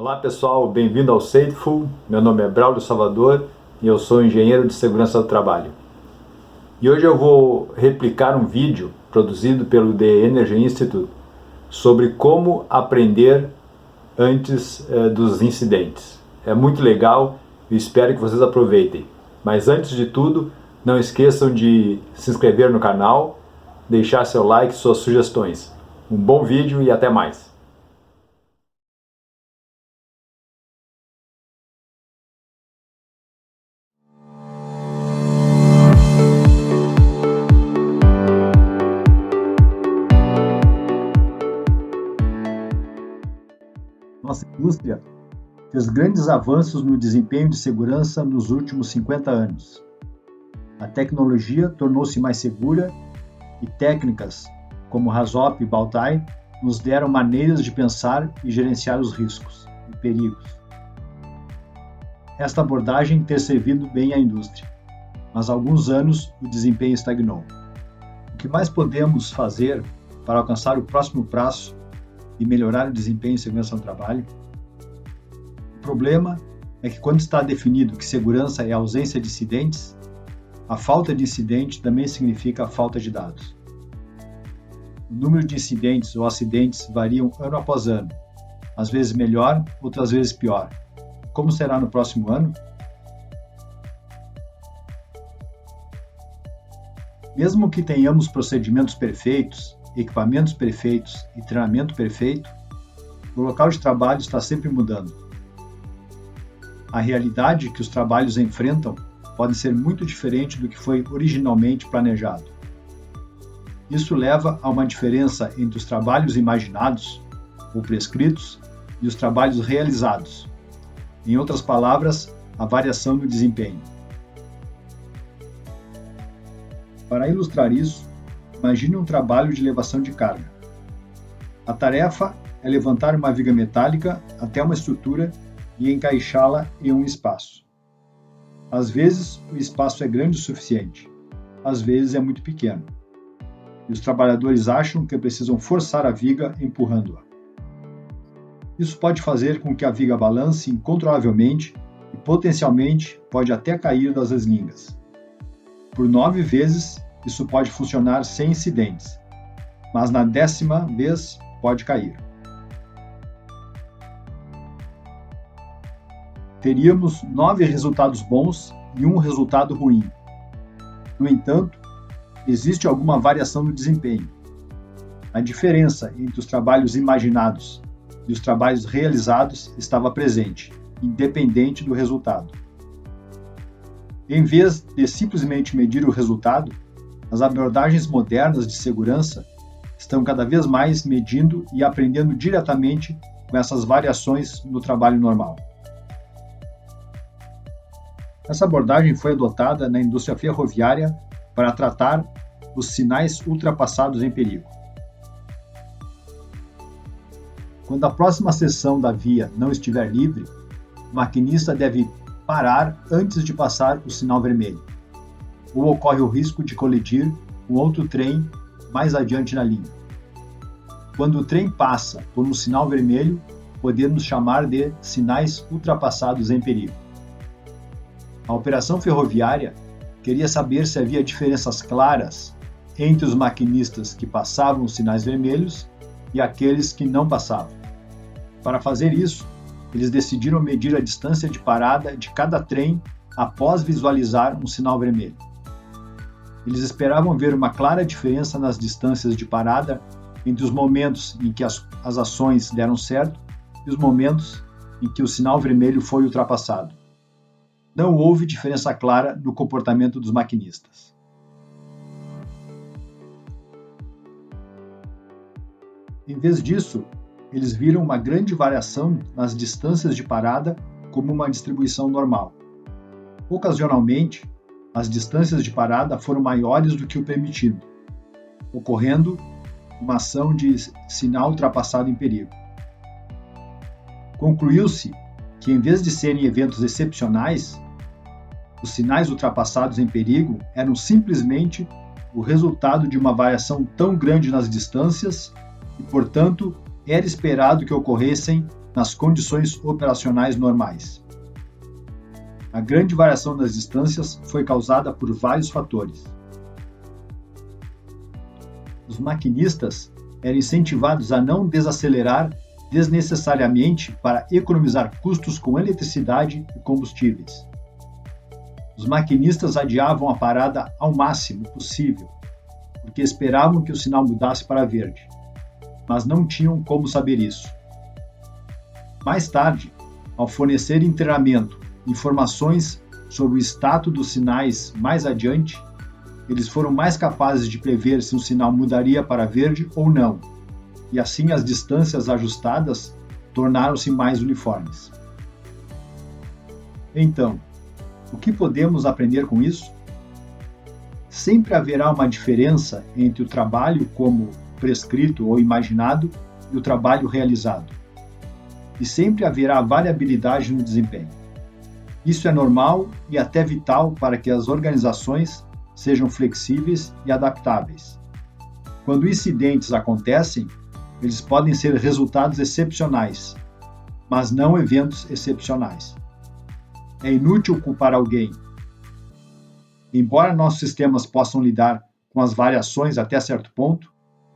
Olá pessoal, bem-vindo ao Safety. Meu nome é Braulio Salvador e eu sou engenheiro de segurança do trabalho. E hoje eu vou replicar um vídeo produzido pelo The Energy Institute sobre como aprender antes dos incidentes. É muito legal e espero que vocês aproveitem. Mas antes de tudo, não esqueçam de se inscrever no canal, deixar seu like e suas sugestões. Um bom vídeo e até mais! Nossa indústria fez grandes avanços no desempenho de segurança nos últimos 50 anos. A tecnologia tornou-se mais segura e técnicas como RASOP e Baltai nos deram maneiras de pensar e gerenciar os riscos e perigos. Esta abordagem tem servido bem à indústria, mas há alguns anos o desempenho estagnou. O que mais podemos fazer para alcançar o próximo passo e melhorar o desempenho em segurança no trabalho? O problema é que quando está definido que segurança é a ausência de incidentes, a falta de incidente também significa a falta de dados. O número de incidentes ou acidentes variam ano após ano, às vezes melhor, outras vezes pior. Como será no próximo ano? Mesmo que tenhamos procedimentos perfeitos, equipamentos perfeitos e treinamento perfeito, o local de trabalho está sempre mudando. A realidade que os trabalhos enfrentam pode ser muito diferente do que foi originalmente planejado. Isso leva a uma diferença entre os trabalhos imaginados ou prescritos e os trabalhos realizados. Em outras palavras, a variação no desempenho. Para ilustrar isso, imagine um trabalho de elevação de carga. A tarefa é levantar uma viga metálica até uma estrutura e encaixá-la em um espaço. Às vezes, o espaço é grande o suficiente, às vezes é muito pequeno. E os trabalhadores acham que precisam forçar a viga empurrando-a. Isso pode fazer com que a viga balance incontrolavelmente e potencialmente pode até cair das eslingas. Por 9 vezes, isso pode funcionar sem incidentes, mas na 10ª vez pode cair. Teríamos 9 resultados bons e 1 resultado ruim. No entanto, existe alguma variação no desempenho. A diferença entre os trabalhos imaginados e os trabalhos realizados estava presente, independente do resultado. Em vez de simplesmente medir o resultado, as abordagens modernas de segurança estão cada vez mais medindo e aprendendo diretamente com essas variações no trabalho normal. Essa abordagem foi adotada na indústria ferroviária para tratar os sinais ultrapassados em perigo. Quando a próxima seção da via não estiver livre, o maquinista deve parar antes de passar o sinal vermelho, ou ocorre o risco de colidir com outro trem mais adiante na linha. Quando o trem passa por um sinal vermelho, podemos chamar de sinais ultrapassados em perigo. A operação ferroviária queria saber se havia diferenças claras entre os maquinistas que passavam os sinais vermelhos e aqueles que não passavam. Para fazer isso, eles decidiram medir a distância de parada de cada trem após visualizar um sinal vermelho. Eles esperavam ver uma clara diferença nas distâncias de parada entre os momentos em que as ações deram certo e os momentos em que o sinal vermelho foi ultrapassado. Não houve diferença clara no comportamento dos maquinistas. Em vez disso, eles viram uma grande variação nas distâncias de parada como uma distribuição normal. Ocasionalmente, as distâncias de parada foram maiores do que o permitido, ocorrendo uma ação de sinal ultrapassado em perigo. Concluiu-se que, em vez de serem eventos excepcionais, os sinais ultrapassados em perigo eram simplesmente o resultado de uma variação tão grande nas distâncias e, portanto, era esperado que ocorressem nas condições operacionais normais. A grande variação das distâncias foi causada por vários fatores. Os maquinistas eram incentivados a não desacelerar desnecessariamente para economizar custos com eletricidade e combustíveis. Os maquinistas adiavam a parada ao máximo possível, porque esperavam que o sinal mudasse para verde, mas não tinham como saber isso. Mais tarde, ao fornecer em treinamento informações sobre o status dos sinais mais adiante, eles foram mais capazes de prever se um sinal mudaria para verde ou não, e assim as distâncias ajustadas tornaram-se mais uniformes. Então, o que podemos aprender com isso? Sempre haverá uma diferença entre o trabalho como prescrito ou imaginado e o trabalho realizado. E sempre haverá variabilidade no desempenho. Isso é normal e até vital para que as organizações sejam flexíveis e adaptáveis. Quando incidentes acontecem, eles podem ser resultados excepcionais, mas não eventos excepcionais. É inútil culpar alguém. Embora nossos sistemas possam lidar com as variações até certo ponto,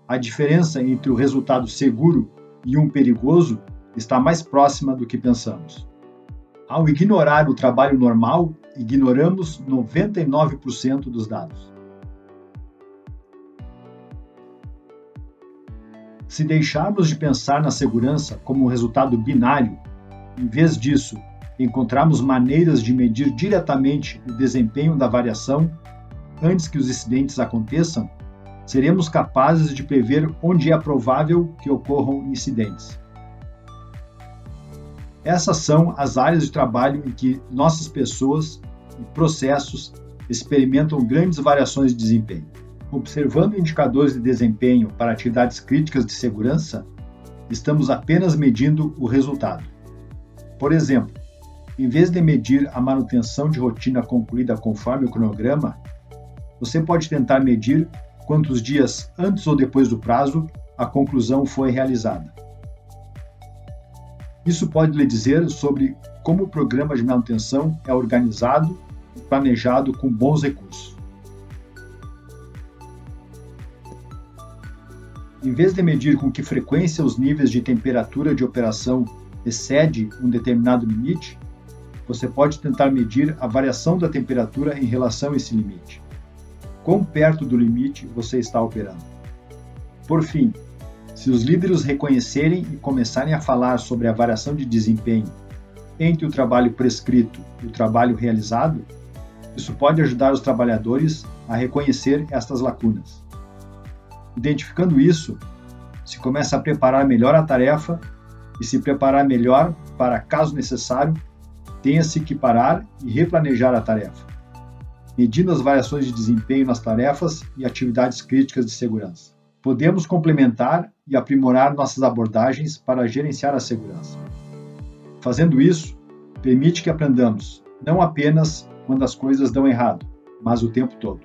a diferença entre o resultado seguro e um perigoso está mais próxima do que pensamos. Ao ignorar o trabalho normal, ignoramos 99% dos dados. Se deixarmos de pensar na segurança como um resultado binário, em vez disso, encontrarmos maneiras de medir diretamente o desempenho da variação antes que os incidentes aconteçam, seremos capazes de prever onde é provável que ocorram incidentes. Essas são as áreas de trabalho em que nossas pessoas e processos experimentam grandes variações de desempenho. Observando indicadores de desempenho para atividades críticas de segurança, estamos apenas medindo o resultado. Por exemplo, em vez de medir a manutenção de rotina concluída conforme o cronograma, você pode tentar medir quantos dias antes ou depois do prazo a conclusão foi realizada. Isso pode lhe dizer sobre como o programa de manutenção é organizado e planejado com bons recursos. Em vez de medir com que frequência os níveis de temperatura de operação excede um determinado limite, você pode tentar medir a variação da temperatura em relação a esse limite. Quão perto do limite você está operando? Por fim, se os líderes reconhecerem e começarem a falar sobre a variação de desempenho entre o trabalho prescrito e o trabalho realizado, isso pode ajudar os trabalhadores a reconhecer estas lacunas. Identificando isso, se começa a preparar melhor a tarefa e se preparar melhor para, caso necessário, tenha-se que parar e replanejar a tarefa, medindo as variações de desempenho nas tarefas e atividades críticas de segurança. Podemos complementar e aprimorar nossas abordagens para gerenciar a segurança. Fazendo isso, permite que aprendamos, não apenas quando as coisas dão errado, mas o tempo todo.